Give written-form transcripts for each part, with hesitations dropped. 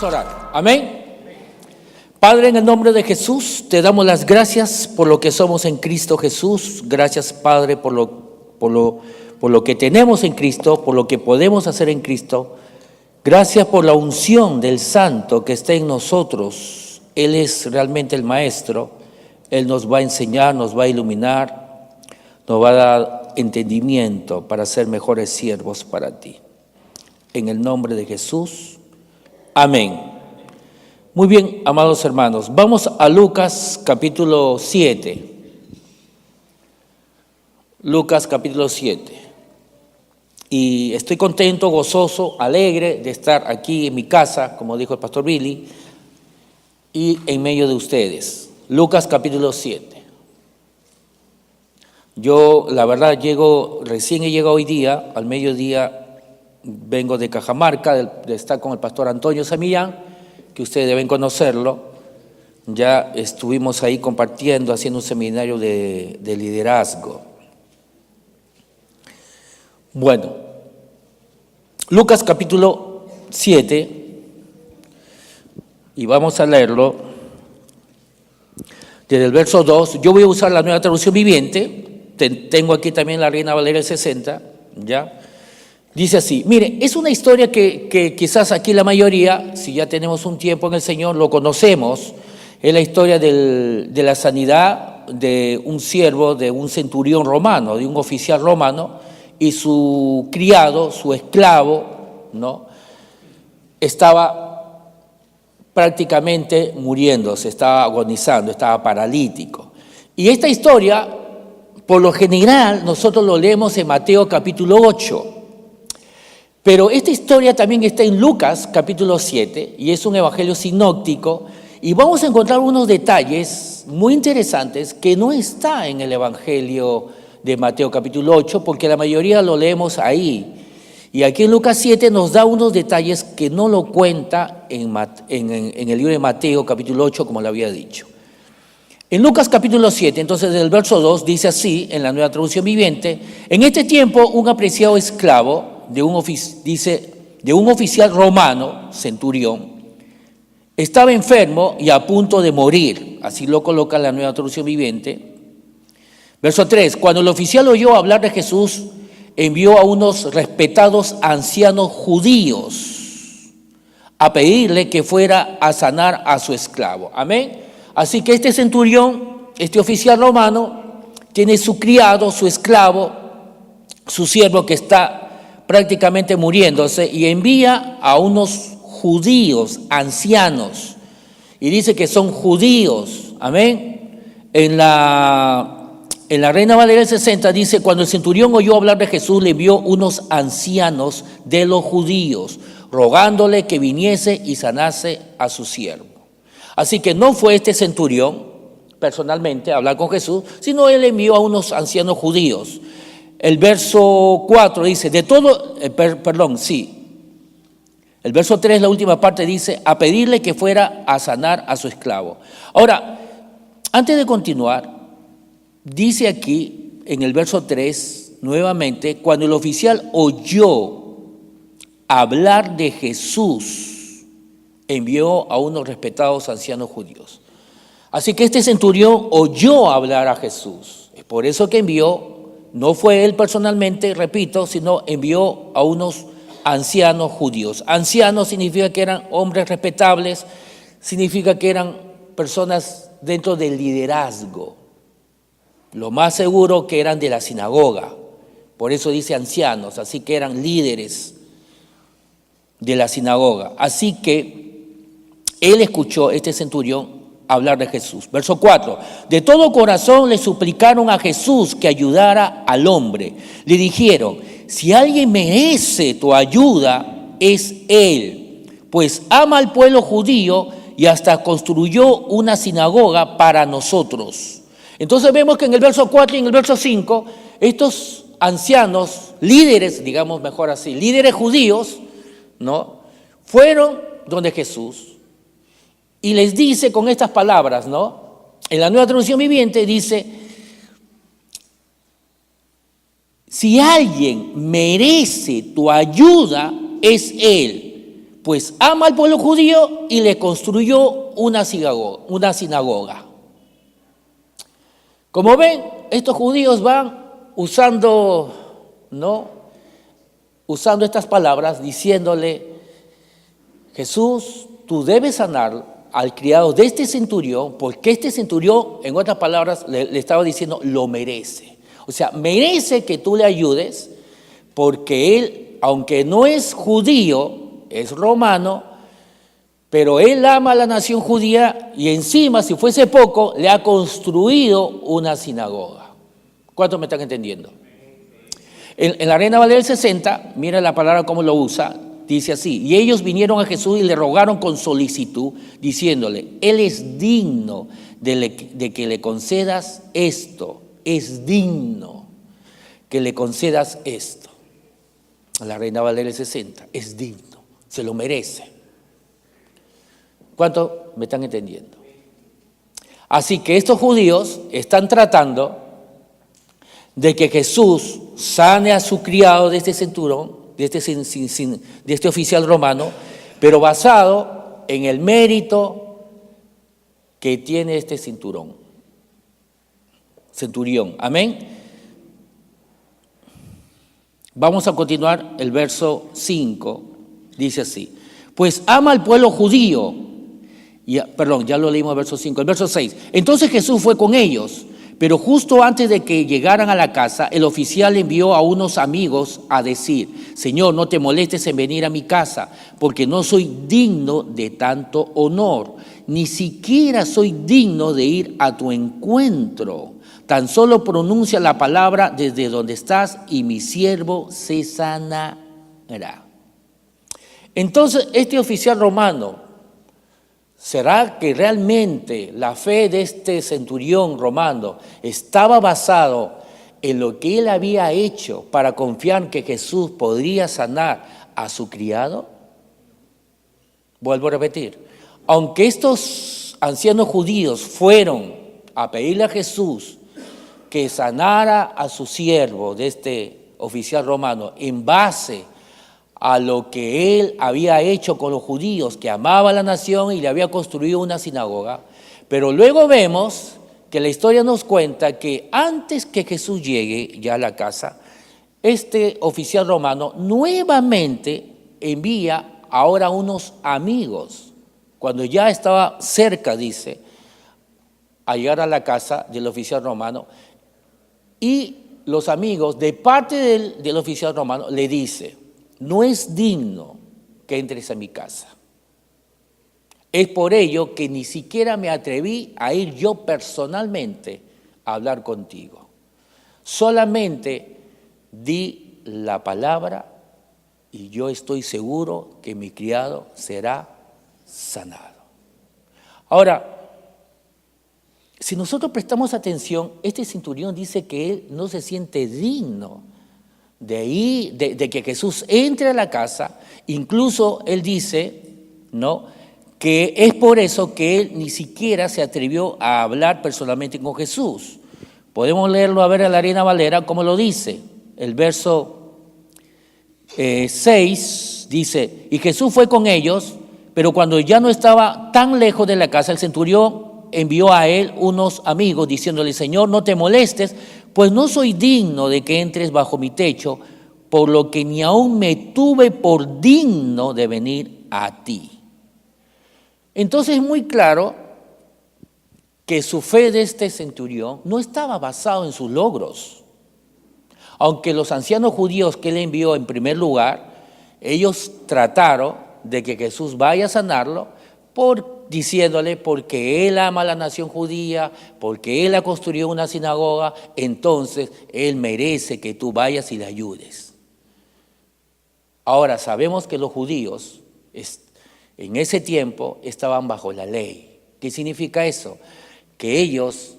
Vamos a orar. Amén. Padre, en el nombre de Jesús, te damos las gracias por lo que somos en Cristo Jesús. Gracias, Padre, por lo que tenemos en Cristo, por lo que podemos hacer en Cristo. Gracias por la unción del Santo que está en nosotros. Él es realmente el Maestro. Él nos va a enseñar, nos va a iluminar, nos va a dar entendimiento para ser mejores siervos para ti. En el nombre de Jesús. Amén. Muy bien, amados hermanos, vamos a Lucas capítulo 7. Lucas capítulo 7. Y estoy contento, gozoso, alegre de estar aquí en mi casa, como dijo el pastor Billy, y en medio de ustedes. Lucas capítulo 7. Yo, la verdad, recién he llegado hoy día, al mediodía. Vengo de Cajamarca, de estar con el pastor Antonio Samillán, que ustedes deben conocerlo. Ya estuvimos ahí compartiendo, haciendo un seminario de liderazgo. Bueno, Lucas capítulo 7, y vamos a leerlo desde el verso 2. Yo voy a usar la Nueva Traducción Viviente, tengo aquí también la Reina Valera 60, ¿ya? Dice así, mire, es una historia que quizás aquí la mayoría, si ya tenemos un tiempo en el Señor, lo conocemos. Es la historia de la sanidad de un siervo, de un centurión romano, de un oficial romano, y su criado, su esclavo, ¿no? Estaba prácticamente muriéndose, estaba agonizando, estaba paralítico. Y esta historia, por lo general, nosotros lo leemos en Mateo capítulo 8. Pero esta historia también está en Lucas capítulo 7 y es un evangelio sinóptico, y vamos a encontrar unos detalles muy interesantes que no está en el evangelio de Mateo capítulo 8, porque la mayoría lo leemos ahí. Y aquí en Lucas 7 nos da unos detalles que no lo cuenta en el libro de Mateo capítulo 8, como lo había dicho. En Lucas capítulo 7, entonces del verso 2, dice así, en la Nueva Traducción Viviente: en este tiempo un apreciado esclavo de un oficial romano, centurión, estaba enfermo y a punto de morir. Así lo coloca la Nueva Traducción Viviente. Verso 3, cuando el oficial oyó hablar de Jesús, envió a unos respetados ancianos judíos a pedirle que fuera a sanar a su esclavo. Amén. Así que este centurión, este oficial romano, tiene su criado, su esclavo, su siervo que está prácticamente muriéndose, y envía a unos judíos ancianos, y dice que son judíos. Amén. En la Reina Valera 60 dice: cuando el centurión oyó hablar de Jesús, le envió unos ancianos de los judíos, rogándole que viniese y sanase a su siervo. Así que no fue este centurión personalmente a hablar con Jesús, sino él envió a unos ancianos judíos. El verso 4 dice, el verso 3, la última parte, dice, a pedirle que fuera a sanar a su esclavo. Ahora, antes de continuar, dice aquí en el verso 3, nuevamente, cuando el oficial oyó hablar de Jesús, envió a unos respetados ancianos judíos. Así que este centurión oyó hablar a Jesús. Es por eso que envió. No fue él personalmente, repito, sino envió a unos ancianos judíos. Ancianos significa que eran hombres respetables, significa que eran personas dentro del liderazgo. Lo más seguro que eran de la sinagoga, por eso dice ancianos, así que eran líderes de la sinagoga. Así que él escuchó, este centurión, hablar de Jesús. Verso 4, de todo corazón le suplicaron a Jesús que ayudara al hombre. Le dijeron, si alguien merece tu ayuda, es él, pues ama al pueblo judío y hasta construyó una sinagoga para nosotros. Entonces vemos que en el verso 4 y en el verso 5, estos ancianos, líderes, digamos mejor así, líderes judíos, ¿no?, fueron donde Jesús. Y les dice con estas palabras, ¿no? En la Nueva Traducción Viviente dice, si alguien merece tu ayuda, es él, pues ama al pueblo judío y le construyó una sinagoga. Como ven, estos judíos van usando, ¿no? Usando estas palabras, diciéndole: Jesús, tú debes sanar al criado de este centurión, porque este centurión, en otras palabras, le estaba diciendo, lo merece. O sea, merece que tú le ayudes, porque él, aunque no es judío, es romano, pero él ama a la nación judía y encima, si fuese poco, le ha construido una sinagoga. ¿Cuántos me están entendiendo? En la Reina Valera del 60, mira la palabra cómo lo usa, dice así: y ellos vinieron a Jesús y le rogaron con solicitud, diciéndole: Él es digno de que le concedas esto, es digno que le concedas esto. La Reina Valera del 60, es digno, se lo merece. ¿Cuántos me están entendiendo? Así que estos judíos están tratando de que Jesús sane a su criado de este centurión, de este oficial romano, pero basado en el mérito que tiene este centurión. Amén. Vamos a continuar el verso 5. Dice así: pues ama al pueblo judío. Ya lo leímos el verso 5. El verso 6. Entonces Jesús fue con ellos. Pero justo antes de que llegaran a la casa, el oficial envió a unos amigos a decir: Señor, no te molestes en venir a mi casa, porque no soy digno de tanto honor, ni siquiera soy digno de ir a tu encuentro. Tan solo pronuncia la palabra desde donde estás y mi siervo se sanará. Entonces, este oficial romano, ¿será que realmente la fe de este centurión romano estaba basado en lo que él había hecho para confiar que Jesús podría sanar a su criado? Vuelvo a repetir, aunque estos ancianos judíos fueron a pedirle a Jesús que sanara a su siervo de este oficial romano en base a lo que él había hecho con los judíos, que amaba a la nación y le había construido una sinagoga. Pero luego vemos que la historia nos cuenta que antes que Jesús llegue ya a la casa, este oficial romano nuevamente envía ahora unos amigos, cuando ya estaba cerca, dice, a llegar a la casa del oficial romano, y los amigos de parte del oficial romano le dice: no es digno que entres a mi casa. Es por ello que ni siquiera me atreví a ir yo personalmente a hablar contigo. Solamente di la palabra y yo estoy seguro que mi criado será sanado. Ahora, si nosotros prestamos atención, este centurión dice que él no se siente digno de que Jesús entre a la casa. Incluso él dice, ¿no?, que es por eso que él ni siquiera se atrevió a hablar personalmente con Jesús. Podemos leerlo a ver en la Reina Valera como lo dice. El verso 6 dice: y Jesús fue con ellos, pero cuando ya no estaba tan lejos de la casa, el centurión envió a él unos amigos diciéndole: Señor, no te molestes, pues no soy digno de que entres bajo mi techo, por lo que ni aún me tuve por digno de venir a ti. Entonces es muy claro que su fe de este centurión no estaba basado en sus logros. Aunque los ancianos judíos que él envió en primer lugar, ellos trataron de que Jesús vaya a sanarlo, diciéndole: porque él ama a la nación judía, porque él ha construido una sinagoga, entonces él merece que tú vayas y le ayudes. Ahora, sabemos que los judíos en ese tiempo estaban bajo la ley. ¿Qué significa eso? Que ellos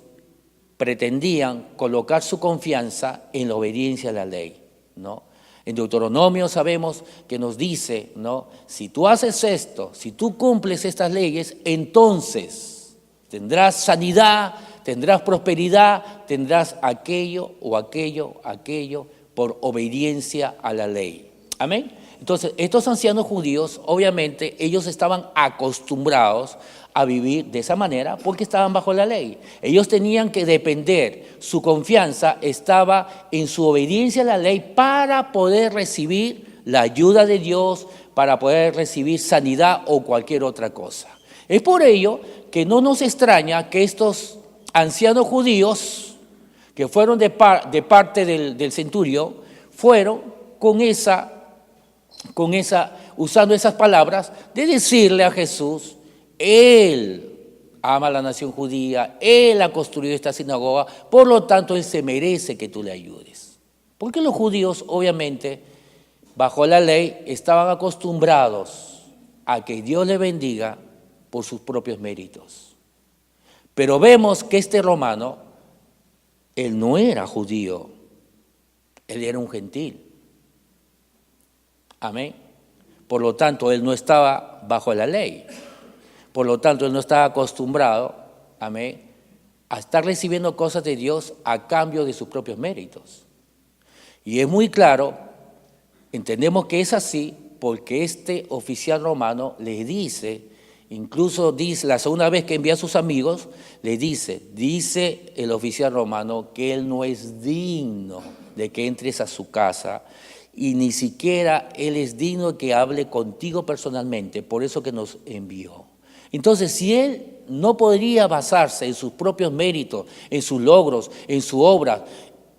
pretendían colocar su confianza en la obediencia a la ley, ¿no? En Deuteronomio sabemos que nos dice, ¿no?, si tú haces esto, si tú cumples estas leyes, entonces tendrás sanidad, tendrás prosperidad, tendrás aquello por obediencia a la ley. Amén. Entonces, estos ancianos judíos, obviamente, ellos estaban acostumbrados a vivir de esa manera porque estaban bajo la ley. Ellos tenían que depender, su confianza estaba en su obediencia a la ley para poder recibir la ayuda de Dios, para poder recibir sanidad o cualquier otra cosa. Es por ello que no nos extraña que estos ancianos judíos, que fueron de parte del centurio, fueron usando esas palabras de decirle a Jesús: Él ama a la nación judía, Él ha construido esta sinagoga, por lo tanto Él se merece que tú le ayudes. Porque los judíos, obviamente, bajo la ley, estaban acostumbrados a que Dios le bendiga por sus propios méritos. Pero vemos que este romano, él no era judío, él era un gentil. Amén. Por lo tanto, él no estaba bajo la ley. Por lo tanto, él no estaba acostumbrado, amén, a estar recibiendo cosas de Dios a cambio de sus propios méritos. Y es muy claro, entendemos que es así porque este oficial romano le dice, incluso dice, la segunda vez que envía a sus amigos, le dice el oficial romano que él no es digno de que entres a su casa y ni siquiera él es digno de que hable contigo personalmente, por eso que nos envió. Entonces, si él no podría basarse en sus propios méritos, en sus logros, en su obra,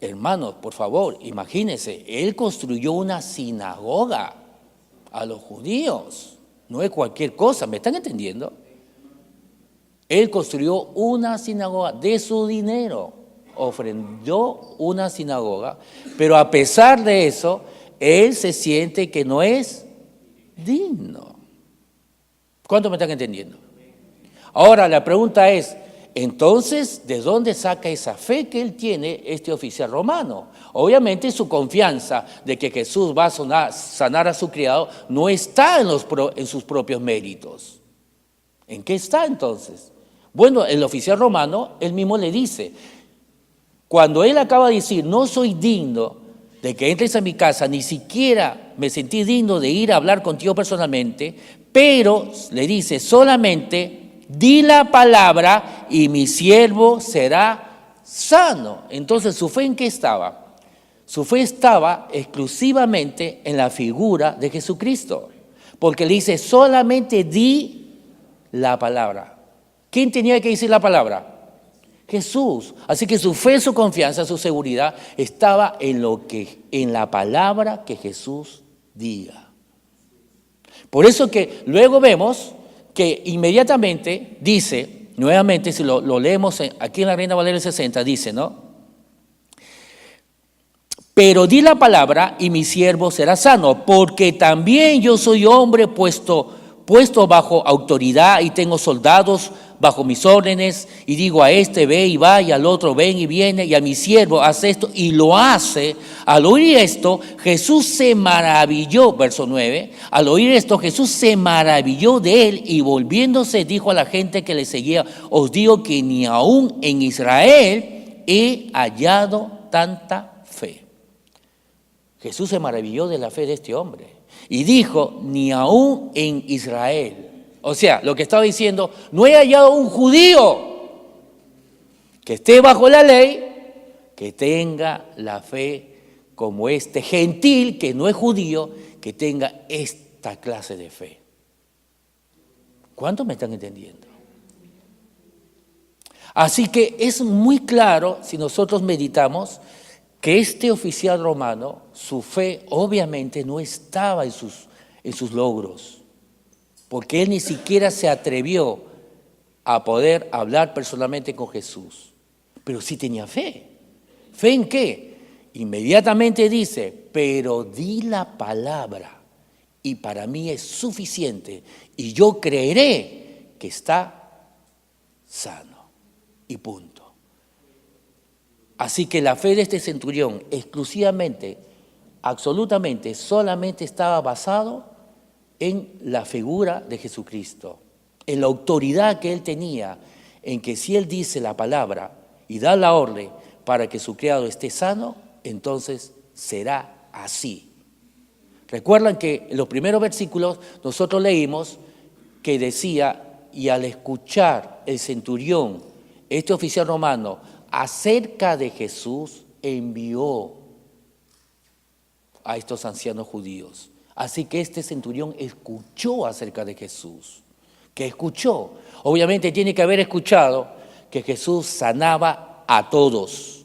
hermanos, por favor, imagínense, él construyó una sinagoga a los judíos. No es cualquier cosa, ¿me están entendiendo? Él construyó una sinagoga de su dinero, ofrendó una sinagoga, pero a pesar de eso, él se siente que no es digno. ¿Cuánto me están entendiendo? Ahora la pregunta es, entonces, ¿de dónde saca esa fe que él tiene, este oficial romano? Obviamente su confianza de que Jesús va a sanar a su criado no está en sus propios méritos. ¿En qué está entonces? Bueno, el oficial romano, él mismo le dice, cuando él acaba de decir, no soy digno de que entres a mi casa, ni siquiera me sentí digno de ir a hablar contigo personalmente, pero le dice, solamente di la palabra y mi siervo será sano. Entonces, ¿su fe en qué estaba? Su fe estaba exclusivamente en la figura de Jesucristo, porque le dice, solamente di la palabra. ¿Quién tenía que decir la palabra? Jesús. Así que su fe, su confianza, su seguridad estaba en la palabra que Jesús diga. Por eso que luego vemos que inmediatamente dice, nuevamente, si lo leemos aquí en la Reina Valera 60, dice, ¿no? Pero di la palabra y mi siervo será sano, porque también yo soy hombre puesto bajo autoridad y tengo soldados bajo mis órdenes, y digo a este ve y va, y al otro ven y viene, y a mi siervo hace esto, y lo hace. Al oír esto, Jesús se maravilló, verso 9, al oír esto, Jesús se maravilló de él, y volviéndose dijo a la gente que le seguía, os digo que ni aún en Israel he hallado tanta fe. Jesús se maravilló de la fe de este hombre, y dijo, ni aún en Israel. O sea, lo que estaba diciendo, no he hallado un judío que esté bajo la ley, que tenga la fe como este gentil, que no es judío, que tenga esta clase de fe. ¿Cuántos me están entendiendo? Así que es muy claro, si nosotros meditamos, que este oficial romano, su fe obviamente no estaba en sus logros, porque él ni siquiera se atrevió a poder hablar personalmente con Jesús, pero sí tenía fe. ¿Fe en qué? Inmediatamente dice, pero di la palabra y para mí es suficiente y yo creeré que está sano y punto. Así que la fe de este centurión exclusivamente, absolutamente, solamente estaba basado en la figura de Jesucristo, en la autoridad que él tenía, en que si él dice la palabra y da la orden para que su criado esté sano, entonces será así. Recuerdan que en los primeros versículos nosotros leímos que decía, y al escuchar el centurión, este oficial romano, acerca de Jesús, envió a estos ancianos judíos. Así que este centurión escuchó acerca de Jesús. ¿Qué escuchó? Obviamente tiene que haber escuchado que Jesús sanaba a todos.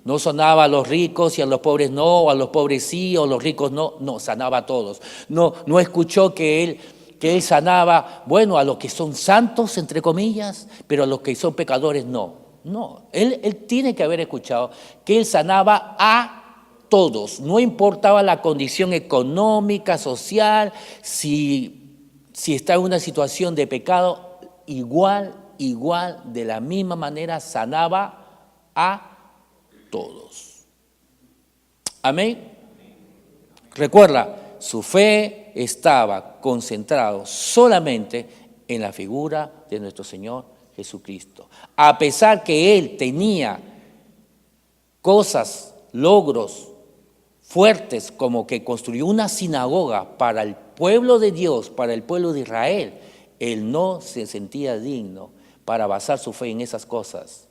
No sanaba a los ricos y a los pobres no, o a los pobres sí, o a los ricos no. No, sanaba a todos. No escuchó que él sanaba, bueno, a los que son santos, entre comillas, pero a los que son pecadores no. No, él tiene que haber escuchado que él sanaba a todos, no importaba la condición económica, social, si está en una situación de pecado, igual, de la misma manera sanaba a todos. Amén. Recuerda, su fe estaba concentrada solamente en la figura de nuestro Señor Jesucristo. A pesar que él tenía cosas, logros fuertes, como que construyó una sinagoga para el pueblo de Dios, para el pueblo de Israel, él no se sentía digno para basar su fe en esas cosas,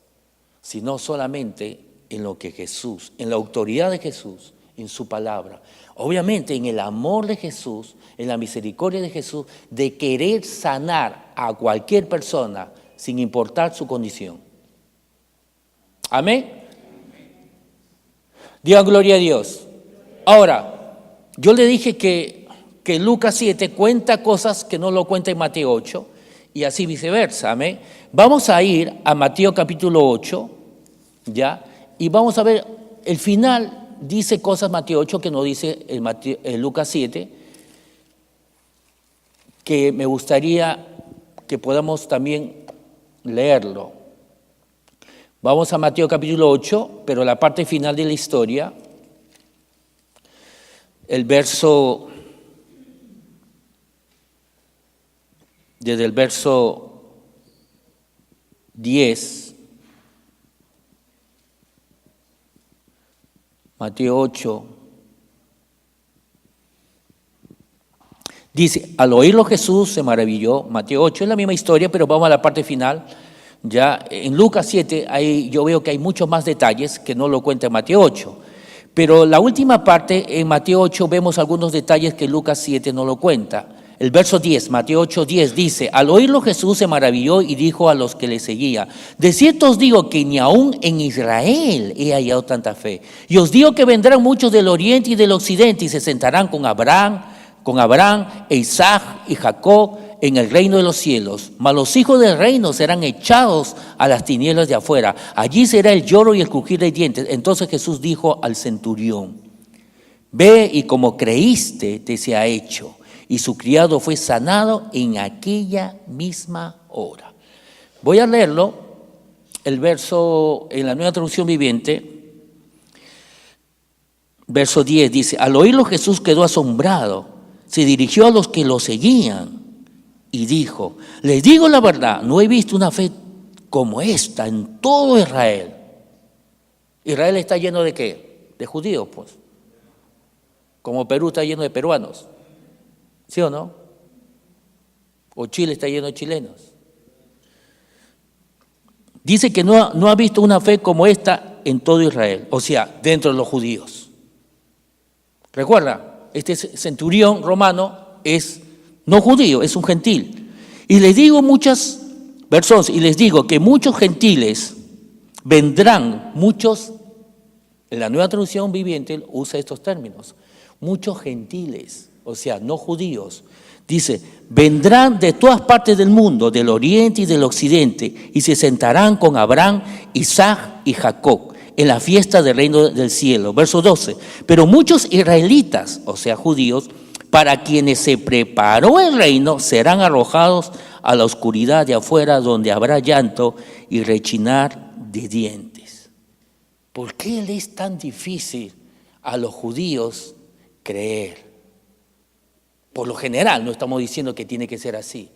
sino solamente en lo que Jesús, en la autoridad de Jesús, en su palabra. Obviamente en el amor de Jesús, en la misericordia de Jesús, de querer sanar a cualquier persona sin importar su condición. Amén. Digan gloria a Dios. Ahora, yo le dije que Lucas 7 cuenta cosas que no lo cuenta en Mateo 8 y así viceversa. Amén. Vamos a ir a Mateo capítulo 8, ¿ya? Y vamos a ver, el final dice cosas Mateo 8 que no dice el Lucas 7, que me gustaría que podamos también leerlo. Vamos a Mateo capítulo 8, pero la parte final de la historia, desde el verso 10, Mateo 8, dice, al oírlo Jesús se maravilló. Mateo 8 es la misma historia, pero vamos a la parte final. Ya en Lucas 7 yo veo que hay muchos más detalles que no lo cuenta en Mateo 8. Pero la última parte, en Mateo 8, vemos algunos detalles que Lucas 7 no lo cuenta. El verso 10, Mateo 8, 10 dice, al oírlo Jesús se maravilló y dijo a los que le seguían, de cierto os digo que ni aún en Israel he hallado tanta fe. Y os digo que vendrán muchos del oriente y del occidente y se sentarán con Abraham e Isaac y Jacob en el reino de los cielos. Mas los hijos del reino serán echados a las tinieblas de afuera. Allí será el lloro y el crujir de dientes. Entonces Jesús dijo al centurión, ve y como creíste te sea hecho. Y su criado fue sanado en aquella misma hora. Voy a leerlo, el verso en la Nueva Traducción Viviente. Verso 10 dice, al oírlo Jesús quedó asombrado, se dirigió a los que lo seguían y dijo, les digo la verdad, no he visto una fe como esta en todo Israel. Israel está lleno ¿de qué? De judíos, pues. Como Perú está lleno de peruanos. ¿Sí o no? O Chile está lleno de chilenos. Dice que no ha visto una fe como esta en todo Israel, o sea, dentro de los judíos. Recuerda, este centurión romano es no judío, es un gentil. Y les digo y les digo que muchos gentiles vendrán, en la Nueva Traducción Viviente usa estos términos, muchos gentiles, o sea, no judíos. Dice, vendrán de todas partes del mundo, del oriente y del occidente, y se sentarán con Abraham, Isaac y Jacob en la fiesta del reino del cielo. Verso 12, pero muchos israelitas, o sea, judíos, para quienes se preparó el reino, serán arrojados a la oscuridad de afuera, donde habrá llanto y rechinar de dientes. ¿Por qué le es tan difícil a los judíos creer? Por lo general, no estamos diciendo que tiene que ser así,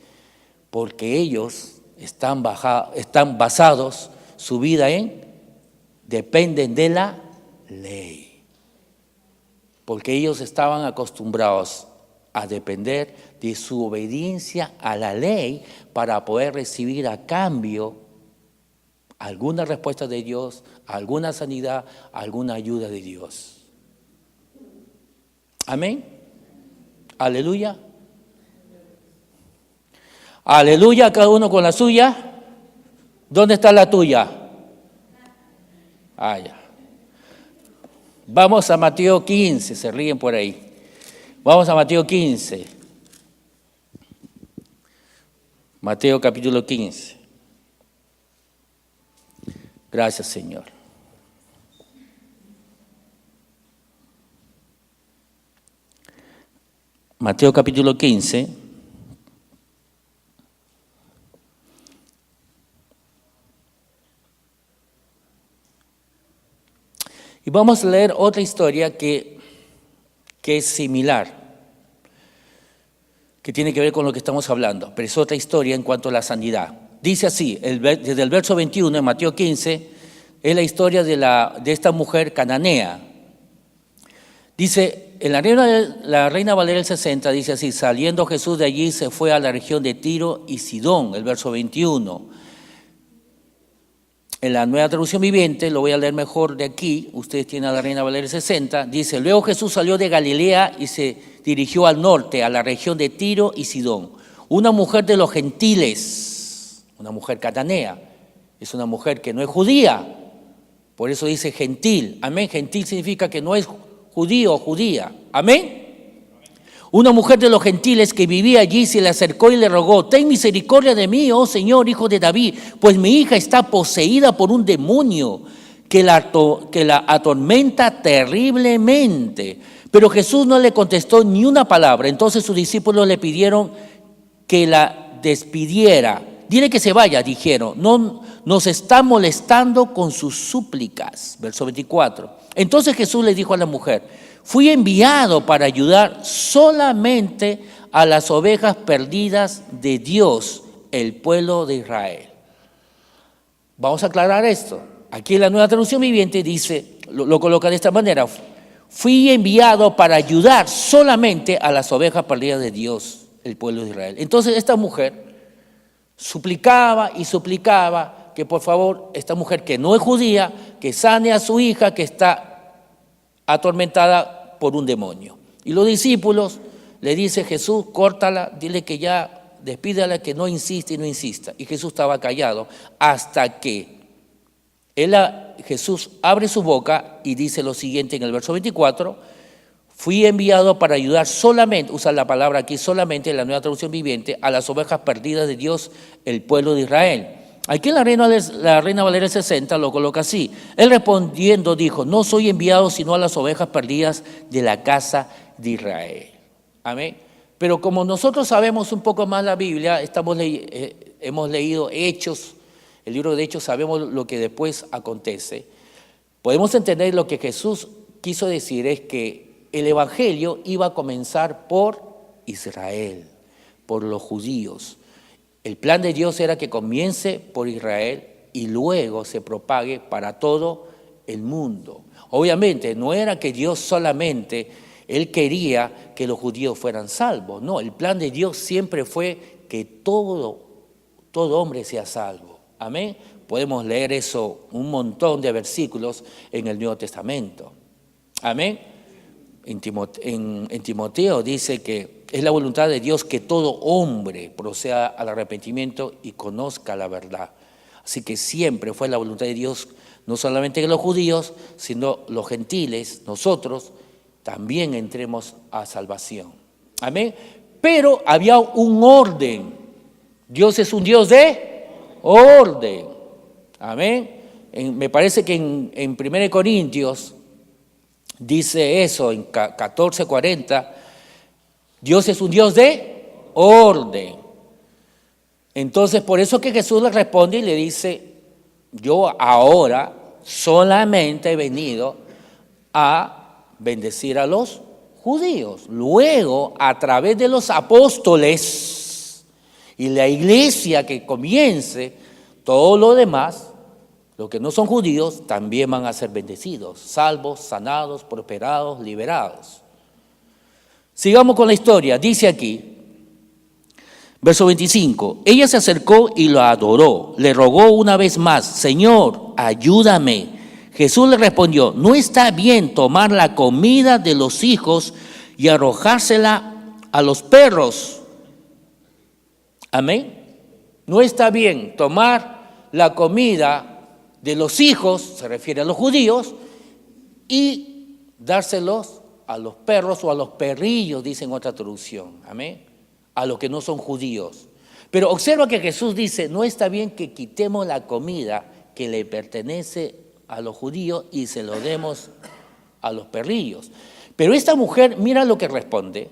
porque ellos están basados, su vida dependen de la ley. porque ellos estaban acostumbrados a depender de su obediencia a la ley para poder recibir a cambio alguna respuesta de Dios, alguna sanidad, alguna ayuda de Dios. Amén. Aleluya. Aleluya, cada uno con la suya. ¿Dónde está la tuya? Ah, ya. Vamos a Mateo 15, se ríen por ahí. Vamos a Mateo 15. Mateo capítulo 15. Gracias, Señor. Mateo capítulo 15. Y vamos a leer otra historia que es similar, que tiene que ver con lo que estamos hablando, pero es otra historia en cuanto a la sanidad. Dice así, desde el verso 21 en Mateo 15, es la historia de esta mujer cananea. Dice, en la Reina Valera del 60 dice así, saliendo Jesús de allí se fue a la región de Tiro y Sidón, el verso 21. En la Nueva Traducción Viviente, lo voy a leer mejor de aquí, ustedes tienen a la Reina Valera del 60, dice, luego Jesús salió de Galilea y se dirigió al norte, a la región de Tiro y Sidón. Una mujer de los gentiles, una mujer cananea, es una mujer que no es judía, por eso dice gentil, amén, gentil significa que no es judío o judía, amén. Una mujer de los gentiles que vivía allí se le acercó y le rogó, ten misericordia de mí, oh Señor, hijo de David, pues mi hija está poseída por un demonio que la atormenta terriblemente. Pero Jesús no le contestó ni una palabra. Entonces sus discípulos le pidieron que la despidiera. Dile que se vaya, dijeron, no nos está molestando con sus súplicas. Verso 24. Entonces Jesús le dijo a la mujer, fui enviado para ayudar solamente a las ovejas perdidas de Dios, el pueblo de Israel. Vamos a aclarar esto. Aquí en la Nueva Traducción Viviente dice, lo coloca de esta manera, fui enviado para ayudar solamente a las ovejas perdidas de Dios, el pueblo de Israel. Entonces esta mujer suplicaba y suplicaba que por favor, esta mujer que no es judía, que sane a su hija que está atormentada por un demonio. Y los discípulos le dicen, Jesús, córtala, dile que ya, despídala, que no insiste y no insista. Y Jesús estaba callado hasta que Jesús abre su boca y dice lo siguiente en el verso 24, fui enviado para ayudar solamente, usa la palabra aquí solamente en la Nueva Traducción Viviente, a las ovejas perdidas de Dios, el pueblo de Israel. Aquí la Reina Valera 60 lo coloca así. Él respondiendo dijo, no soy enviado sino a las ovejas perdidas de la casa de Israel. Amén. Pero como nosotros sabemos un poco más la Biblia, hemos leído Hechos, el libro de Hechos, sabemos lo que después acontece. Podemos entender lo que Jesús quiso decir es que el evangelio iba a comenzar por Israel, por los judíos. El plan de Dios era que comience por Israel y luego se propague para todo el mundo. Obviamente no era que Dios solamente, Él quería que los judíos fueran salvos. No, el plan de Dios siempre fue que todo hombre sea salvo. Amén. Podemos leer eso, un montón de versículos en el Nuevo Testamento. Amén. En Timoteo dice que es la voluntad de Dios que todo hombre proceda al arrepentimiento y conozca la verdad. Así que siempre fue la voluntad de Dios, no solamente que los judíos, sino los gentiles, nosotros, también entremos a salvación. Amén. Pero había un orden. Dios es un Dios de orden. Amén. Me parece que en 1 Corintios dice eso, en 14:40, Dios es un Dios de orden. Entonces, por eso que Jesús le responde y le dice, yo ahora solamente he venido a bendecir a los judíos. Luego, a través de los apóstoles y la iglesia que comience, todo lo demás los que no son judíos también van a ser bendecidos, salvos, sanados, prosperados, liberados. Sigamos con la historia. Dice aquí, verso 25, ella se acercó y lo adoró. Le rogó una vez más, Señor, ayúdame. Jesús le respondió, no está bien tomar la comida de los hijos y arrojársela a los perros. Amén. No está bien tomar la comida de los hijos, se refiere a los judíos, y dárselos a los perros o a los perrillos, dice en otra traducción. Amén. A los que no son judíos. Pero observa que Jesús dice, no está bien que quitemos la comida que le pertenece a los judíos y se lo demos a los perrillos. Pero esta mujer, mira lo que responde.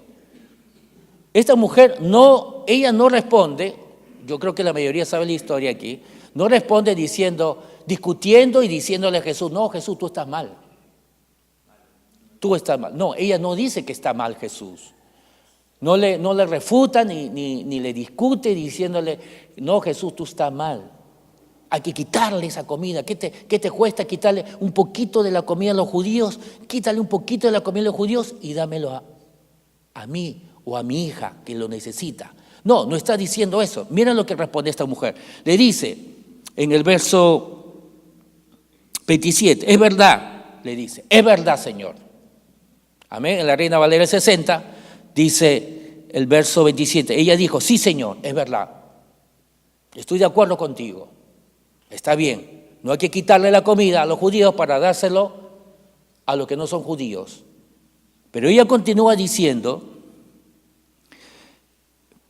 Esta mujer ella no responde, yo creo que la mayoría sabe la historia aquí, no responde discutiendo y diciéndole a Jesús, no, Jesús, tú estás mal. Tú estás mal. No, ella no dice que está mal Jesús. No le refuta ni le discute diciéndole, no, Jesús, tú estás mal. Hay que quitarle esa comida. ¿Qué te cuesta quitarle un poquito de la comida a los judíos? Quítale un poquito de la comida a los judíos y dámelo a mí o a mi hija que lo necesita. No está diciendo eso. Mira lo que responde esta mujer. Le dice en el verso 27, es verdad, le dice, es verdad, Señor. Amén. En la Reina Valera 60 dice el verso 27, ella dijo, sí, Señor, es verdad. Estoy de acuerdo contigo. Está bien, no hay que quitarle la comida a los judíos para dárselo a los que no son judíos. Pero ella continúa diciendo,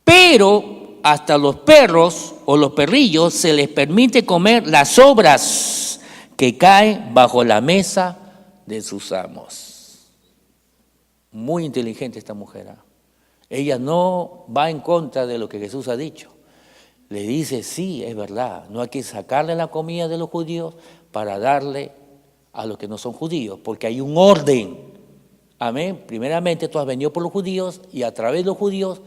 pero hasta los perros o los perrillos se les permite comer las sobras que caen bajo la mesa de sus amos. Muy inteligente esta mujer. Ella no va en contra de lo que Jesús ha dicho. Le dice, sí, es verdad, no hay que sacarle la comida de los judíos para darle a los que no son judíos, porque hay un orden. Amén. Primeramente tú has venido por los judíos y a través de los judíos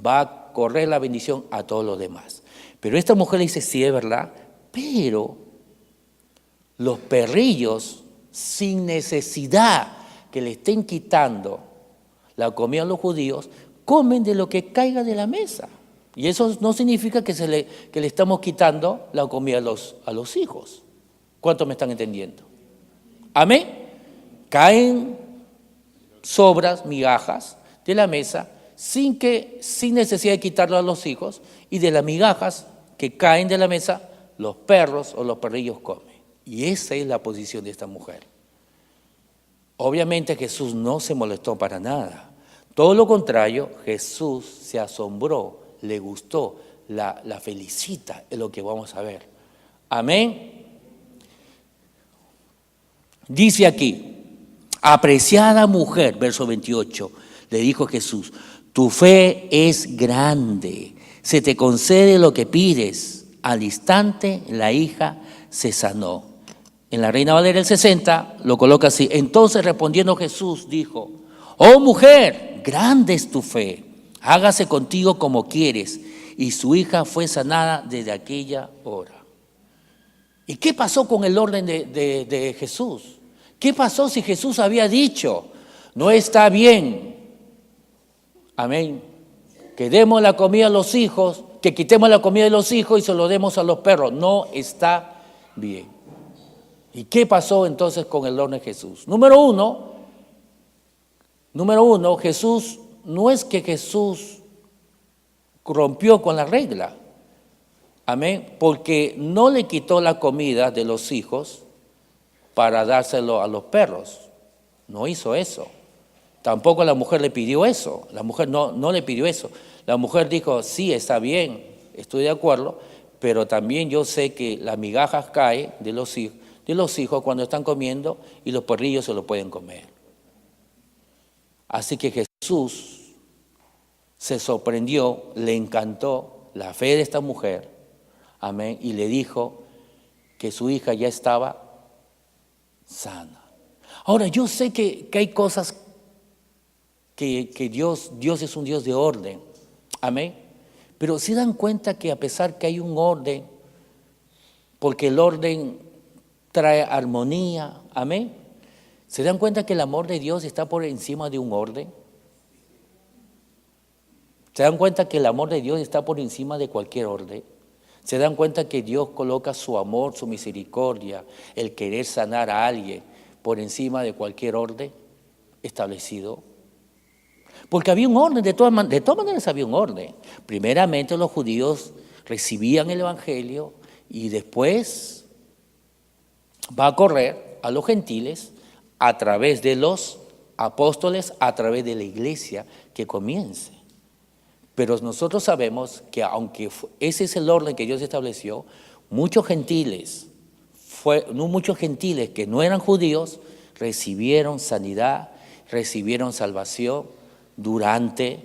va a correr la bendición a todos los demás. Pero esta mujer le dice, sí, es verdad, pero los perrillos, sin necesidad que le estén quitando la comida a los judíos, comen de lo que caiga de la mesa. Y eso no significa que le estamos quitando la comida a los hijos. ¿Cuántos me están entendiendo? Amén. Caen sobras, migajas de la mesa sin necesidad de quitarlo a los hijos, y de las migajas que caen de la mesa, los perros o los perrillos comen. Y esa es la posición de esta mujer. Obviamente Jesús no se molestó para nada. Todo lo contrario, Jesús se asombró, le gustó, la felicita, es lo que vamos a ver. Amén. Dice aquí, apreciada mujer, verso 28, le dijo Jesús, tu fe es grande, se te concede lo que pides. Al instante la hija se sanó. En la Reina Valera del 60 lo coloca así, entonces respondiendo Jesús dijo, oh mujer, grande es tu fe, hágase contigo como quieres. Y su hija fue sanada desde aquella hora. ¿Y qué pasó con el orden de Jesús? ¿Qué pasó si Jesús había dicho, no está bien, amén, que demos la comida a los hijos, que quitemos la comida de los hijos y se lo demos a los perros? No está bien. ¿Y qué pasó entonces con el orden de Jesús? Número uno, Jesús, no es que Jesús rompió con la regla, amén, porque no le quitó la comida de los hijos para dárselo a los perros, no hizo eso. Tampoco la mujer le pidió eso, la mujer no le pidió eso. La mujer dijo, sí, está bien, estoy de acuerdo, pero también yo sé que las migajas caen de los hijos cuando están comiendo y los perrillos se lo pueden comer. Así que Jesús se sorprendió, le encantó la fe de esta mujer, amén, y le dijo que su hija ya estaba sana. Ahora, yo sé que hay cosas que Dios es un Dios de orden, amén, pero se dan cuenta que a pesar que hay un orden, porque el orden trae armonía. Amén. ¿Se dan cuenta que el amor de Dios está por encima de un orden? ¿Se dan cuenta que el amor de Dios está por encima de cualquier orden? ¿Se dan cuenta que Dios coloca su amor, su misericordia, el querer sanar a alguien por encima de cualquier orden establecido? Porque había un orden, de todas maneras había un orden. Primeramente los judíos recibían el Evangelio y después va a correr a los gentiles a través de los apóstoles, a través de la iglesia que comience. Pero nosotros sabemos que aunque ese es el orden que Dios estableció, muchos gentiles que no eran judíos recibieron sanidad, recibieron salvación durante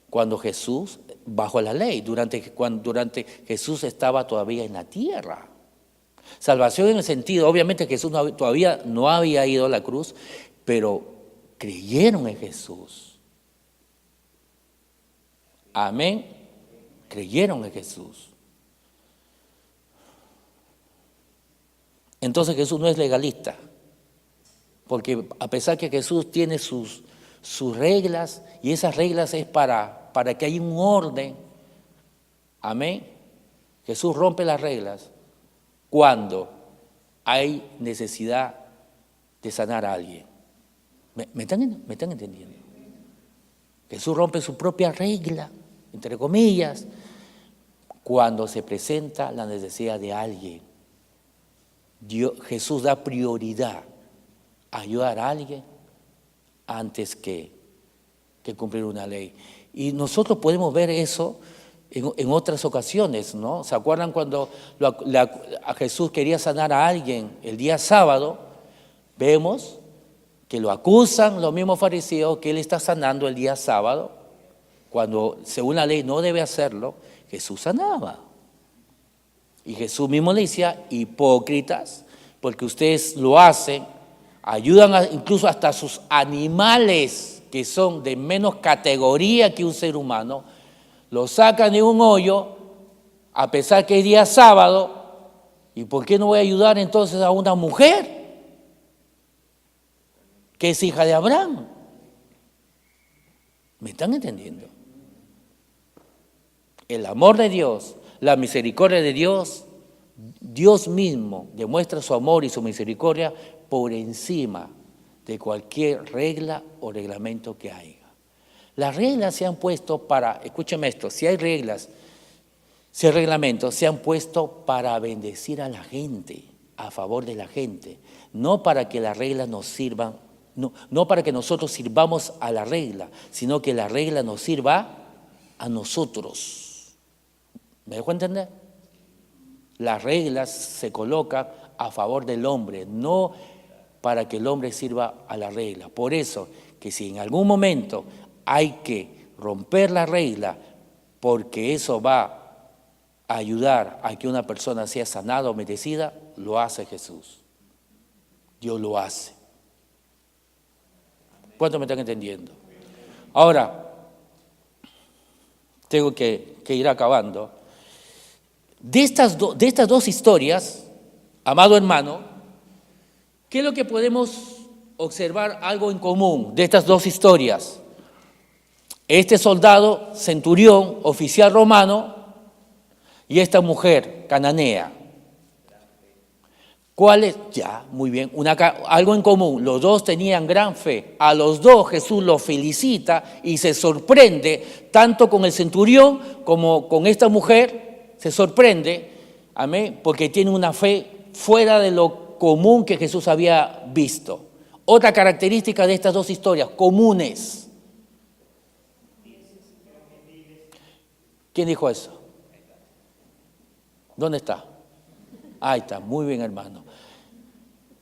cuando Jesús, bajo la ley, durante Jesús estaba todavía en la tierra. Salvación en el sentido, obviamente Jesús todavía no había ido a la cruz, pero creyeron en Jesús. Amén. Creyeron en Jesús. Entonces Jesús no es legalista, porque a pesar que Jesús tiene sus reglas, y esas reglas es para que haya un orden. Amén. Jesús rompe las reglas cuando hay necesidad de sanar a alguien. ¿Me están entendiendo? Jesús rompe su propia regla, entre comillas, cuando se presenta la necesidad de alguien. Jesús da prioridad a ayudar a alguien antes que cumplir una ley. Y nosotros podemos ver eso en otras ocasiones, ¿no? ¿Se acuerdan cuando a Jesús quería sanar a alguien el día sábado? Vemos que lo acusan los mismos fariseos que él está sanando el día sábado, cuando según la ley no debe hacerlo. Jesús sanaba. Y Jesús mismo le decía, hipócritas, porque ustedes lo hacen, ayudan incluso hasta a sus animales que son de menos categoría que un ser humano, lo sacan de un hoyo a pesar que es día sábado. ¿Y por qué no voy a ayudar entonces a una mujer que es hija de Abraham? ¿Me están entendiendo? El amor de Dios, la misericordia de Dios, Dios mismo demuestra su amor y su misericordia por encima de cualquier regla o reglamento que haya. Las reglas se han puesto escúcheme esto, si hay reglas, si hay reglamentos, se han puesto para bendecir a la gente, a favor de la gente, no para que las reglas nos sirvan, no para que nosotros sirvamos a la regla, sino que la regla nos sirva a nosotros. ¿Me dejo entender? Las reglas se colocan a favor del hombre, no para que el hombre sirva a la regla. Por eso, que si en algún momento hay que romper la regla, porque eso va a ayudar a que una persona sea sanada o bendecida, lo hace Jesús. Dios lo hace. ¿Cuántos me están entendiendo? Ahora, tengo que ir acabando. De estas dos historias, amado hermano, ¿qué es lo que podemos observar algo en común de estas dos historias? Este soldado, centurión, oficial romano, y esta mujer cananea. ¿Cuál es? Ya, muy bien, algo en común. Los dos tenían gran fe. A los dos Jesús los felicita y se sorprende, tanto con el centurión como con esta mujer. Se sorprende, amén, porque tiene una fe fuera de lo común que Jesús había visto. Otra característica de estas dos historias, comunes. ¿Quién dijo eso? ¿Dónde está? Ahí está, muy bien, hermano.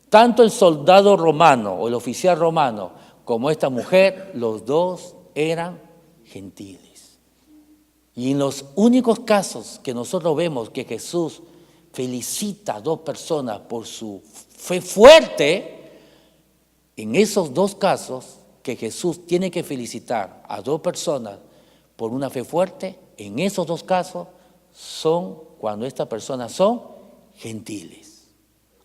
Tanto el soldado romano o el oficial romano como esta mujer, los dos eran gentiles. Y en los únicos casos que nosotros vemos que Jesús felicita a dos personas por su fe fuerte, en esos dos casos que Jesús tiene que felicitar a dos personas por una fe fuerte, en esos dos casos son cuando estas personas son gentiles.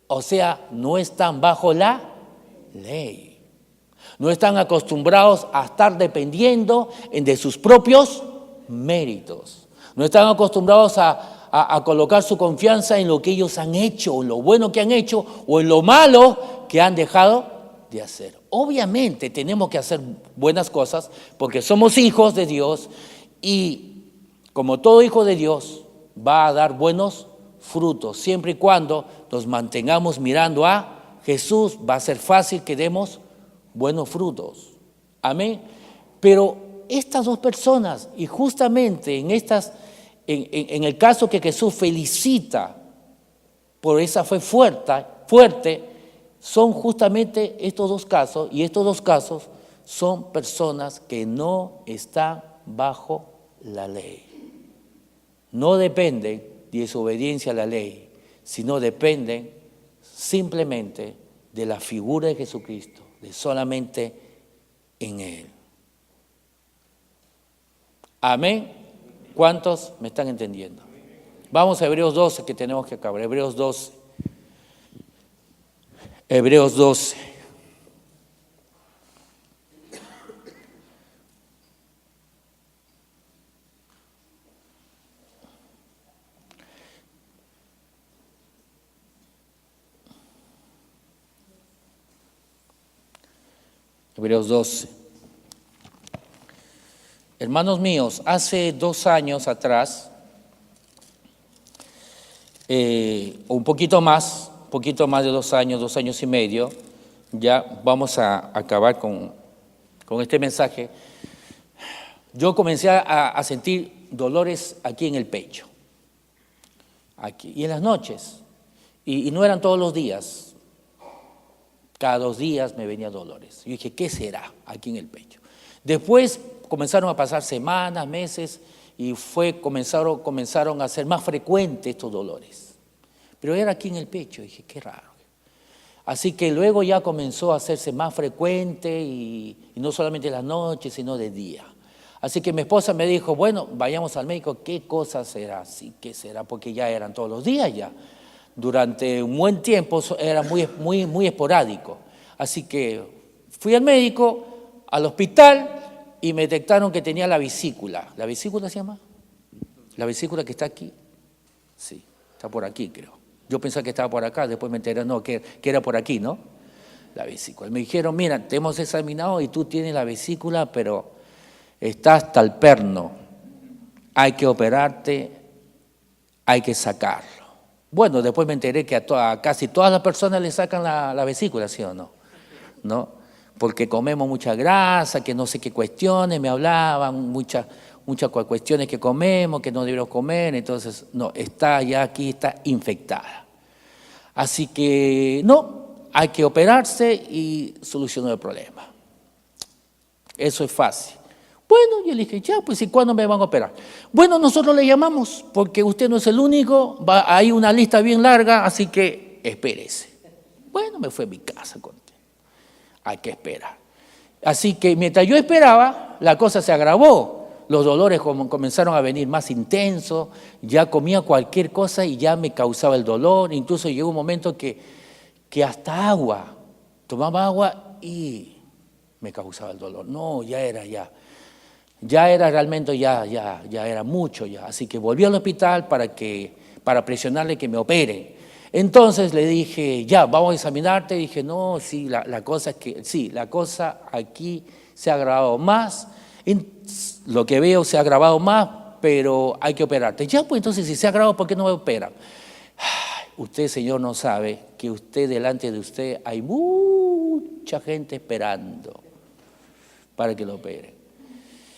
O sea, no están bajo la ley. No están acostumbrados a estar dependiendo de sus propios méritos. No están acostumbrados a colocar su confianza en lo que ellos han hecho, en lo bueno que han hecho o en lo malo que han dejado de hacer. Obviamente tenemos que hacer buenas cosas porque somos hijos de Dios y como todo hijo de Dios va a dar buenos frutos. Siempre y cuando nos mantengamos mirando a Jesús, va a ser fácil que demos buenos frutos. Amén. Pero estas dos personas, y justamente en el caso que Jesús felicita por esa fe fuerte, son justamente estos dos casos, y estos dos casos son personas que no están bajo la ley. No dependen de su obediencia a la ley, sino dependen simplemente de la figura de Jesucristo, de solamente en Él. Amén. ¿Cuántos me están entendiendo? Vamos a Hebreos 12, que tenemos que acabar. Hebreos 12. Hebreos 12. Hebreos 12. Hermanos míos, hace 2 años atrás, o un poquito más de 2 años, 2 años y medio, ya vamos a acabar con este mensaje. Yo comencé a sentir dolores aquí en el pecho, aquí, y en las noches, y no eran todos los días. Cada 2 días me venían dolores. Yo dije, ¿qué será aquí en el pecho? Después comenzaron a pasar semanas, meses, y comenzaron a ser más frecuentes estos dolores. Pero era aquí en el pecho, dije, qué raro. Así que luego ya comenzó a hacerse más frecuente, y no solamente en las noches, sino de día. Así que mi esposa me dijo, bueno, vayamos al médico, ¿qué cosa será? Sí, ¿qué será? Porque ya eran todos los días ya. Durante un buen tiempo era muy esporádico. Así que fui al médico, al hospital, y me detectaron que tenía la vesícula. ¿La vesícula se llama? La vesícula que está aquí. Sí, está por aquí, creo. Yo pensaba que estaba por acá, después me enteré, no, que era por aquí, ¿no? La vesícula. Me dijeron, mira, te hemos examinado y tú tienes la vesícula, pero está hasta el perno. Hay que operarte, hay que sacarlo. Bueno, después me enteré que a casi todas las personas le sacan la vesícula, ¿sí o no? ¿No? Porque comemos mucha grasa, que no sé qué cuestiones, me hablaban, muchas cuestiones que comemos, que no debemos comer, entonces, no, está ya aquí, está infectada. Así que, no, hay que operarse y solucionar el problema. Eso es fácil. Bueno, yo le dije, ya, pues, ¿y cuándo me van a operar? Bueno, nosotros le llamamos, porque usted no es el único, hay una lista bien larga, así que espérese. Bueno, me fui a mi casa, hay que esperar. Así que mientras yo esperaba, la cosa se agravó. Los dolores comenzaron a venir más intensos, ya comía cualquier cosa y ya me causaba el dolor. Incluso llegó un momento que hasta agua, tomaba agua y me causaba el dolor. No, ya era realmente, ya era mucho ya. Así que volví al hospital para presionarle que me operen. Entonces le dije, ya, vamos a examinarte. Dije, no, sí, la cosa es que, sí, la cosa aquí se ha agravado más. Lo que veo se ha agravado más, pero hay que operarte. Ya, pues entonces, si se ha agravado, ¿por qué no me operan? Usted, Señor, no sabe que delante de usted hay mucha gente esperando para que lo operen.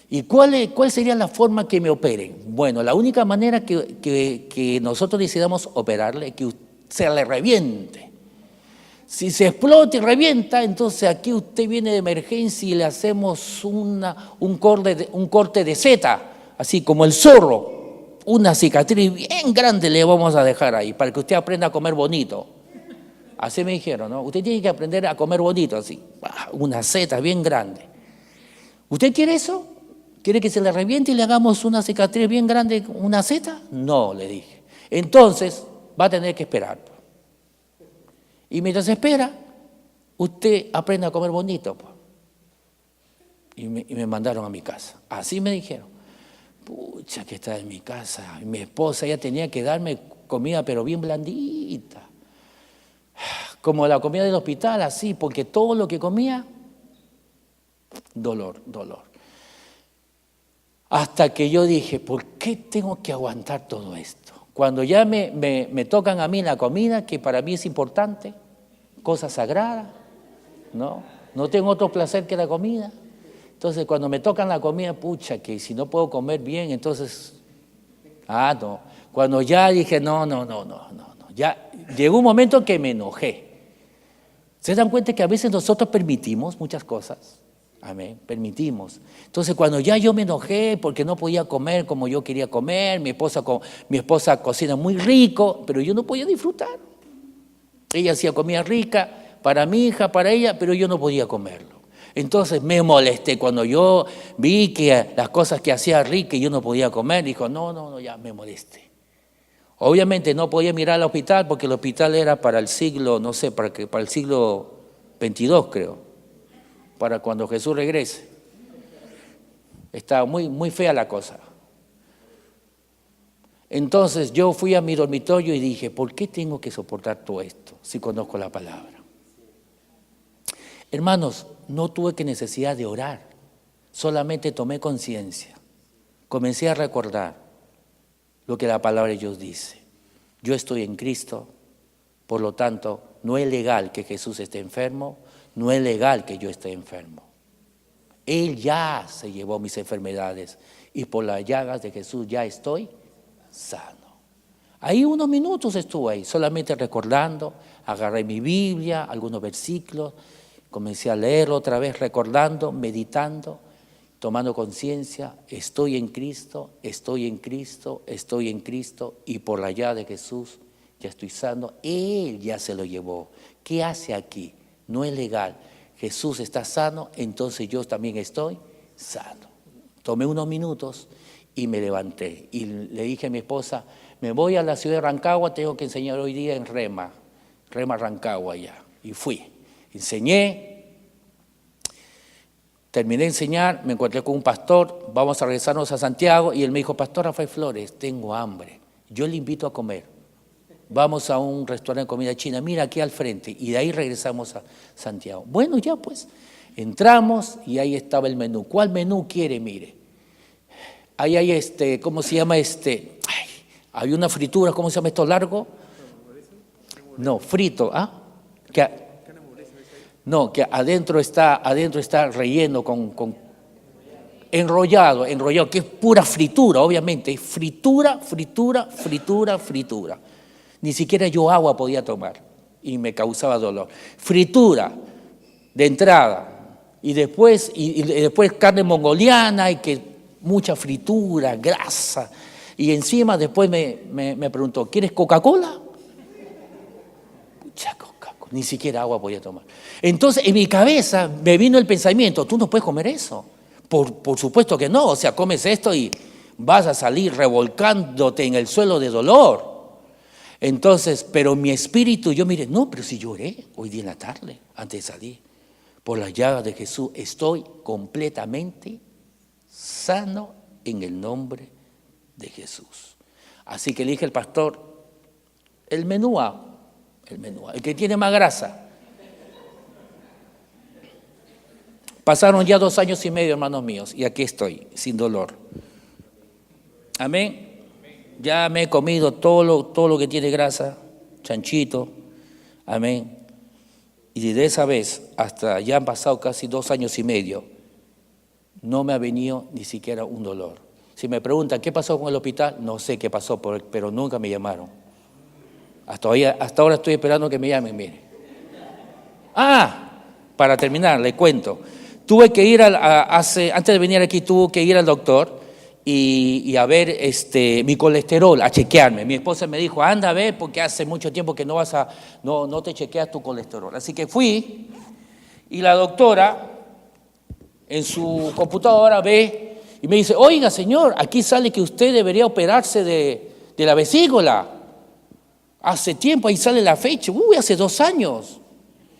¿Y cuál sería la forma que me operen? Bueno, la única manera que nosotros decidamos operarle es que se le reviente. Si se explota y revienta, entonces aquí usted viene de emergencia y le hacemos un corte de seta, así como el zorro. Una cicatriz bien grande le vamos a dejar ahí para que usted aprenda a comer bonito. Así me dijeron, ¿no? Usted tiene que aprender a comer bonito, así. Una seta bien grande. ¿Usted quiere eso? ¿Quiere que se le reviente y le hagamos una cicatriz bien grande, una Z? No, le dije. Entonces, va a tener que esperar. Y mientras espera, usted aprende a comer bonito. Y me mandaron a mi casa. Así me dijeron. Pucha, que está en mi casa. Mi esposa ya tenía que darme comida, pero bien blandita. Como la comida del hospital, así, porque todo lo que comía, dolor. Hasta que yo dije, ¿por qué tengo que aguantar todo esto? Cuando ya me tocan a mí la comida, que para mí es importante, cosa sagrada, no tengo otro placer que la comida. Entonces, cuando me tocan la comida, pucha, que si no puedo comer bien, entonces, no. Cuando ya dije, no, ya llegó un momento que me enojé. ¿Se dan cuenta que a veces nosotros permitimos muchas cosas? Amén, permitimos. Entonces, cuando ya yo me enojé porque no podía comer como yo quería comer, mi esposa cocina muy rico, pero yo no podía disfrutar. Ella hacía comida rica para mi hija, para ella, pero yo no podía comerlo. Entonces me molesté cuando yo vi que las cosas que hacía rica y yo no podía comer. Dijo, no, ya me molesté. Obviamente no podía mirar al hospital porque el hospital era para el siglo, no sé, para el siglo XXII, creo, para cuando Jesús regrese. Estaba muy fea la cosa. Entonces yo fui a mi dormitorio y dije, ¿por qué tengo que soportar todo esto si conozco la palabra? Hermanos, no tuve que necesidad de orar, solamente tomé conciencia. Comencé a recordar lo que la palabra de Dios dice. Yo estoy en Cristo, por lo tanto, no es legal que Jesús esté enfermo, no es legal que yo esté enfermo. Él ya se llevó mis enfermedades y por las llagas de Jesús ya estoy sano. Ahí unos minutos estuve ahí, solamente recordando, agarré mi Biblia, algunos versículos, comencé a leerlo otra vez, recordando, meditando, tomando conciencia, estoy en Cristo, y por la llaga de Jesús ya estoy sano. Él ya se lo llevó. ¿Qué hace aquí? No es legal. Jesús está sano, entonces yo también estoy sano. Tomé unos minutos y me levanté y le dije a mi esposa, me voy a la ciudad de Rancagua, tengo que enseñar hoy día en Rema Rancagua ya. Y fui, enseñé. Terminé de enseñar, me encontré con un pastor, vamos a regresarnos a Santiago, y él me dijo, Pastor Rafael Flores, tengo hambre, yo le invito a comer. Vamos a un restaurante de comida china, mira aquí al frente, y de ahí regresamos a Santiago. Bueno, ya pues, entramos y ahí estaba el menú. ¿Cuál menú quiere? Mire, ahí hay ¿cómo se llama hay una fritura, ¿cómo se llama esto largo? No, frito, que adentro está relleno con enrollado, que es pura fritura, obviamente, es fritura. Ni siquiera yo agua podía tomar y me causaba dolor. Fritura de entrada y después carne mongoliana y que mucha fritura, grasa. Y encima después me preguntó, ¿quieres Coca-Cola? Pucha, Coca-Cola, ni siquiera agua podía tomar. Entonces en mi cabeza me vino el pensamiento, tú no puedes comer eso. Por supuesto que no, o sea, comes esto y vas a salir revolcándote en el suelo de dolor. Entonces, pero mi espíritu, yo mire, no, pero si lloré hoy día en la tarde, antes de salir, por las llagas de Jesús, estoy completamente sano en el nombre de Jesús. Así que le dije al pastor, el menú A, el que tiene más grasa. Pasaron ya 2 años y medio, hermanos míos, y aquí estoy, sin dolor. Amén. Ya me he comido todo lo que tiene grasa, chanchito, amén. Y desde esa vez hasta ya han pasado casi 2 años y medio, no me ha venido ni siquiera un dolor. Si me preguntan qué pasó con el hospital, no sé qué pasó, pero nunca me llamaron. Hasta ahora estoy esperando que me llamen, mire. Para terminar, le cuento. Tuve que ir antes de venir aquí, tuve que ir al doctor y a ver mi colesterol, a chequearme. Mi esposa me dijo, anda a ver, porque hace mucho tiempo que no te chequeas tu colesterol. Así que fui y la doctora en su computadora ve Y me dice, oiga, señor, aquí sale que usted debería operarse de la vesícula. Hace tiempo, ahí sale la fecha, hace 2 años.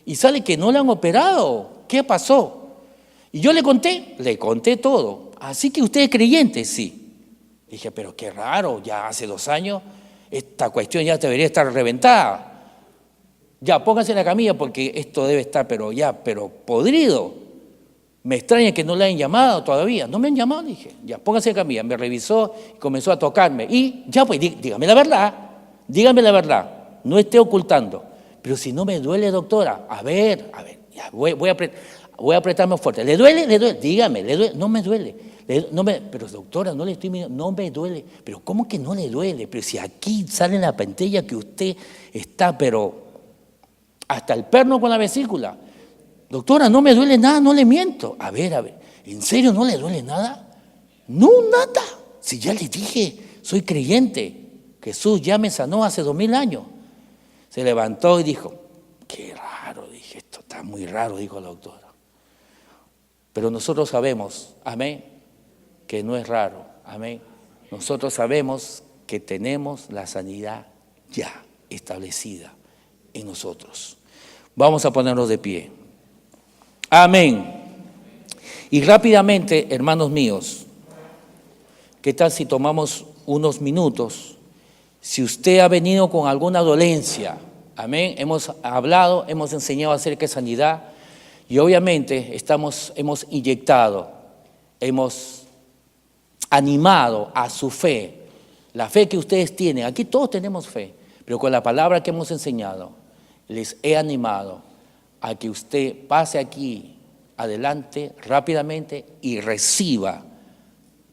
Y sale que no le han operado. ¿Qué pasó? Y yo le conté todo. Así que usted es creyente, sí. Dije, pero qué raro, ya hace 2 años, esta cuestión ya debería estar reventada. Ya, póngase en la camilla porque esto debe estar, pero podrido. Me extraña que no le hayan llamado todavía. No me han llamado, dije. Ya, póngase en la camilla. Me revisó y comenzó a tocarme. Y ya, pues, dígame la verdad. No esté ocultando. Pero si no me duele, doctora. A ver, ya, voy a apretarme fuerte. ¿Le duele? Dígame, ¿le duele? No me duele. Pero doctora, no le estoy mirando, no me duele. Pero ¿cómo que no le duele? Pero si aquí sale en la pantalla que usted está, pero hasta el perno con la vesícula. Doctora, no me duele nada, no le miento. A ver, ¿en serio no le duele nada? No, nada. Si ya le dije, soy creyente. Jesús ya me sanó hace 2000 años. Se levantó y dijo, qué raro, dije, esto está muy raro, dijo la doctora. Pero nosotros sabemos, amén, que no es raro, amén. Nosotros sabemos que tenemos la sanidad ya establecida en nosotros. Vamos a ponernos de pie. Amén. Y rápidamente, hermanos míos, ¿qué tal si tomamos unos minutos? Si usted ha venido con alguna dolencia, amén, hemos hablado, hemos enseñado acerca de sanidad y obviamente hemos inyectado, hemos animado a su fe, la fe que ustedes tienen. Aquí todos tenemos fe, pero con la palabra que hemos enseñado, les he animado a que usted pase aquí adelante rápidamente y reciba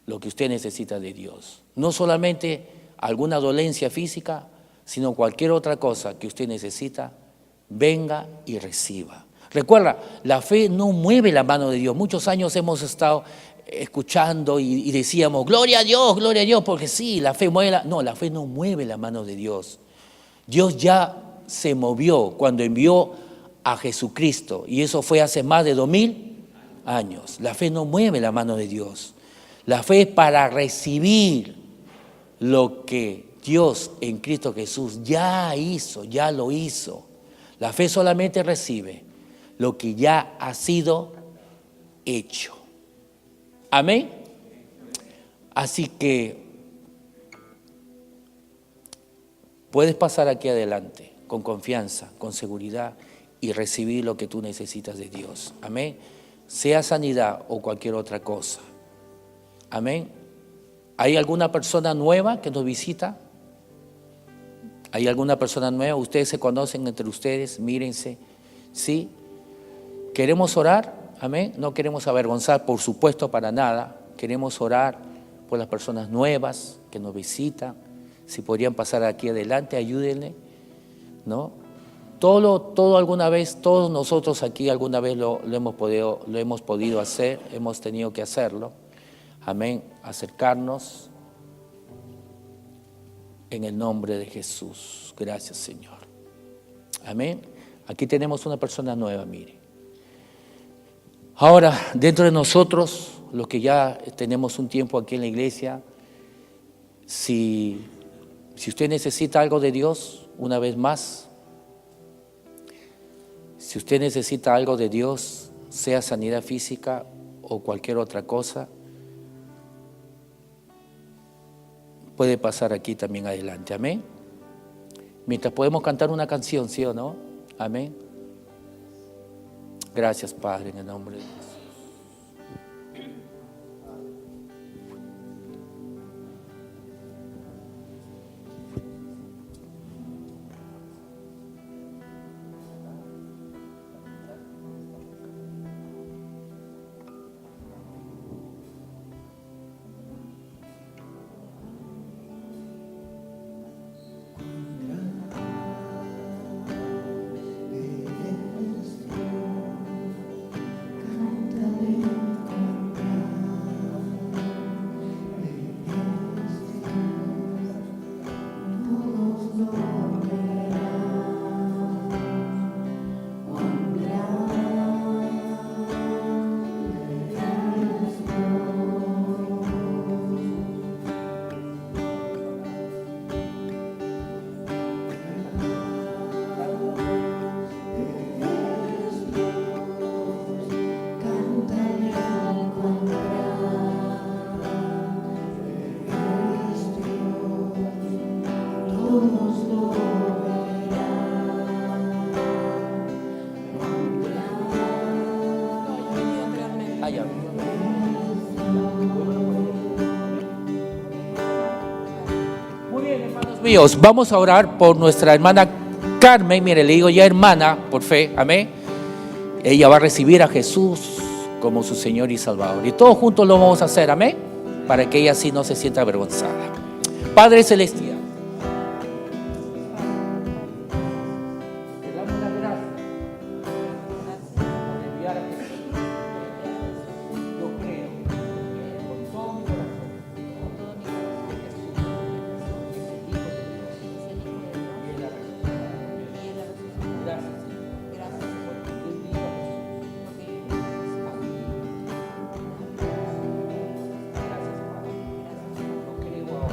lo que usted necesita de Dios. No solamente alguna dolencia física, sino cualquier otra cosa que usted necesita, venga y reciba. Recuerda, la fe no mueve la mano de Dios. Muchos años hemos estado escuchando y decíamos, gloria a Dios, porque sí, la fe mueve la fe no mueve la mano de Dios. Dios ya se movió cuando envió a Jesucristo y eso fue hace más de 2000 años. La fe no mueve la mano de Dios. La fe es para recibir lo que Dios en Cristo Jesús ya hizo, ya lo hizo. La fe solamente recibe lo que ya ha sido hecho. Amén. Así que puedes pasar aquí adelante con confianza, con seguridad y recibir lo que tú necesitas de Dios. Amén. Sea sanidad o cualquier otra cosa. Amén. ¿Hay alguna persona nueva que nos visita? ¿Hay alguna persona nueva? Ustedes se conocen entre ustedes, mírense. ¿Sí? ¿Queremos orar? Amén. No queremos avergonzar, por supuesto, para nada. Queremos orar por las personas nuevas que nos visitan. Si podrían pasar aquí adelante, ayúdenle, ¿no? Todo alguna vez, todos nosotros aquí alguna vez lo hemos podido hacer, hemos tenido que hacerlo. Amén. Acercarnos en el nombre de Jesús. Gracias, Señor. Amén. Aquí tenemos una persona nueva, mire. Ahora, dentro de nosotros, los que ya tenemos un tiempo aquí en la iglesia, si usted necesita algo de Dios, una vez más, si usted necesita algo de Dios, sea sanidad física o cualquier otra cosa, puede pasar aquí también adelante. Amén. Mientras podemos cantar una canción, ¿sí o no? Amén. Gracias, Padre, en el nombre de Dios. Dios, vamos a orar por nuestra hermana Carmen. Mire, le digo ya hermana por fe, amén. Ella va a recibir a Jesús como su Señor y Salvador. Y todos juntos lo vamos a hacer, amén, para que ella así no se sienta avergonzada. Padre Celestial, te damos las gracias por enviar a Jesús. Yo creo con todo mi corazón que Jesús es el Hijo de Dios y es la resurrección. Gracias, Señor. Gracias por enviar a Jesús. Amén. Gracias, Padre. Yo creo ahora.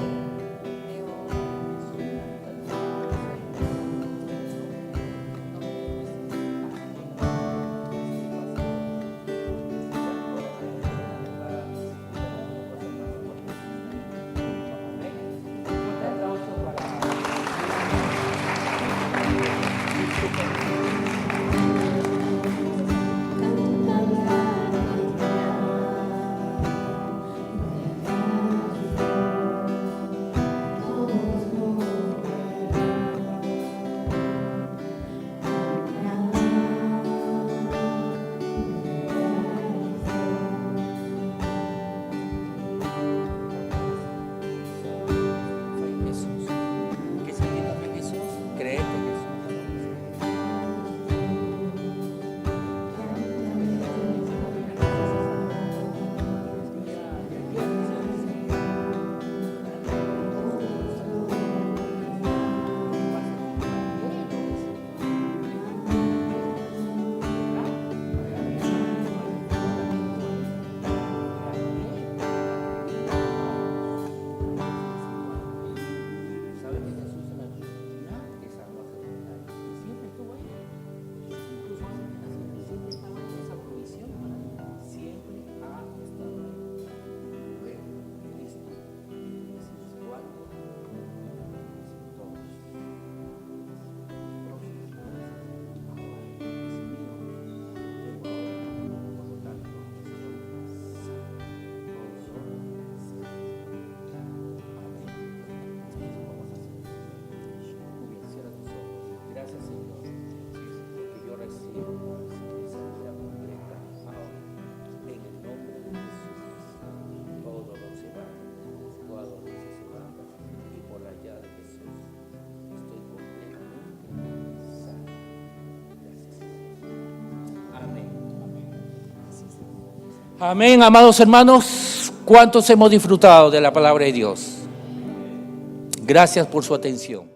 Amén, amados hermanos, ¿cuántos hemos disfrutado de la palabra de Dios? Gracias por su atención.